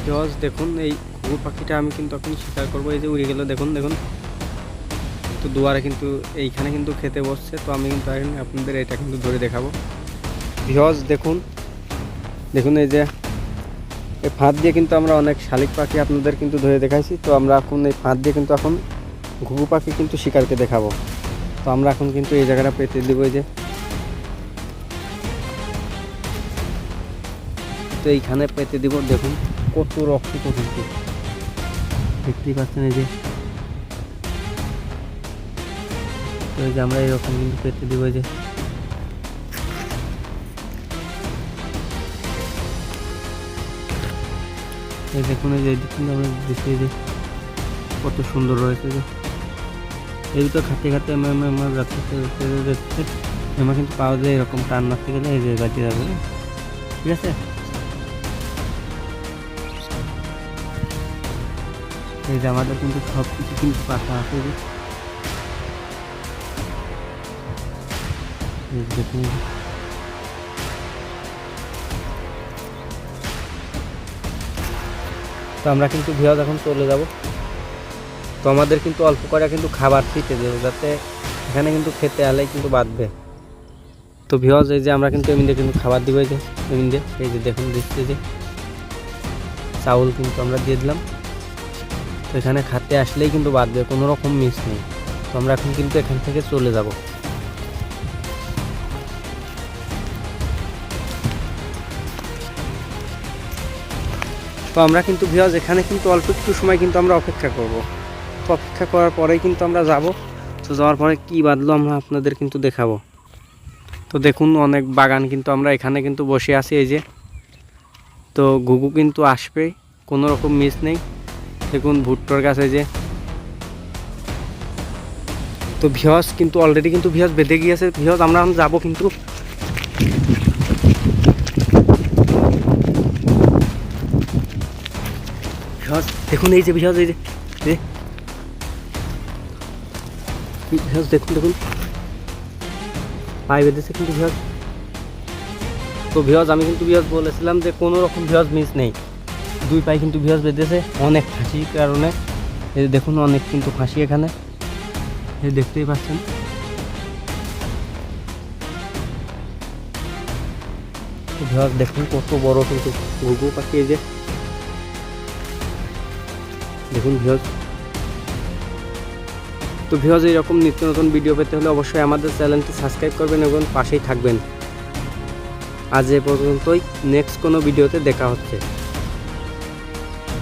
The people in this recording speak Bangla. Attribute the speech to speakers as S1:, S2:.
S1: ভিউয়ার্স দেখুন এই ঘুঘু পাখিটা আমি কিন্তু এখন শিকার করবো। এই যে উড়ে গেল, দেখুন দেখুন। তো দুয়ারে কিন্তু এইখানে কিন্তু খেতে বসছে। তো আমি কিন্তু আপনাদের এটা কিন্তু ধরে দেখাবো। ভিউয়ার্স দেখুন দেখুন, এই যে এই ফাঁদ দিয়ে কিন্তু আমরা অনেক শালিক পাখি আপনাদের কিন্তু ধরে দেখাইছি। তো আমরা এখন এই ফাঁদ দিয়ে কিন্তু এখন ঘুঘু পাখি কিন্তু শিকারকে দেখাবো। তো আমরা এখন কিন্তু এই জায়গাটা পেতে দেবো। এই যে তো এইখানে পেতে দিব। দেখুন কত রক্ষিত কিন্তু দেখতেই পাচ্ছেন। এই যে তো এই যে আমরা এরকম কিন্তু পেতে দিব। এই যে এই দেখুন, এই যে কিন্তু আমরা দিচ্ছি। এই যে কত সুন্দর রয়েছে। যে এই তো খাতে খাতে আমার যাচ্ছে যাচ্ছে আমার কিন্তু পাওয়া যায়। এরকম টান মারতে গেলে এই যে বাঁচিয়ে যাবে, ঠিক আছে। এই যে আমাদের কিন্তু সব কিছু কিন্তু পাতা আছে। যে দেখুন, তো আমরা কিন্তু ভিউয়ার্স এখন চলে যাব। তো আমাদের কিন্তু অল্প করে কিন্তু খাবার দিতে দেবে, যাতে এখানে কিন্তু খেতে আলেই কিন্তু বাঁধবে। তো ভিউয়ার্স এই যে আমরা কিন্তু এমনি কিন্তু খাবার দিব। এই যে এমনি এই যে দেখুন দিচ্ছে, যে চাউল কিন্তু আমরা দিয়ে দিলাম। তো এখানে খাতে আসলেই কিন্তু বাঁধবে, কোনো রকম মিস নেই। তো আমরা এখন কিন্তু এখান থেকে চলে যাব। তো আমরা কিন্তু ভিউয়ার্স এখানে কিন্তু অল্প একটু সময় কিন্তু আমরা অপেক্ষা করব। তো অপেক্ষা করার পরেই কিন্তু আমরা যাব। তো যাওয়ার পরে কি বাঁধলো আমরা আপনাদের কিন্তু দেখাবো। তো দেখুন অনেক বাগান কিন্তু আমরা এখানে কিন্তু বসে আছি। এই যে তো ঘুঘু কিন্তু আসবে, কোনো রকম মিস নেই। দেখুন ভুট্টোর গাছ। এই যে তো ভিউয়ার্স কিন্তু অলরেডি কিন্তু ভিউয়ার্স বেঁধে গিয়েছে। ভিউয়ার্স আমরা এখন যাবো কিন্তু। ভিউয়ার্স দেখুন, এই যে ভিউয়ার্স এই যে ভিউয়ার্স দেখুন দেখুন পায়ে বেঁধেছে কিন্তু ভিউয়ার্স। তো ভিউয়ার্স আমি কিন্তু ভিউয়ার্স বলেছিলাম যে কোনো রকম ভিউয়ার্স মিস নেই। দুই পায়ে কিন্তু ভিউয়ার্স বেঁধেছে অনেক ফাঁসির কারণে। এই যে দেখুন অনেক কিন্তু ফাঁসি এখানে, এই দেখতেই পাচ্ছেন। তো ভিউয়ার্স দেখুন কত বড় কিন্তু ঘুঘু পাখি। এই যে দেখুন ভিউয়ার্স। তো ভিউয়ার্স এরকম নিত্য নতুন ভিডিও পেতে হলে অবশ্যই আমাদের চ্যানেলটি সাবস্ক্রাইব করবেন এবং পাশেই থাকবেন। আজ এ পর্যন্তই, নেক্সট কোনো ভিডিওতে দেখা হচ্ছে।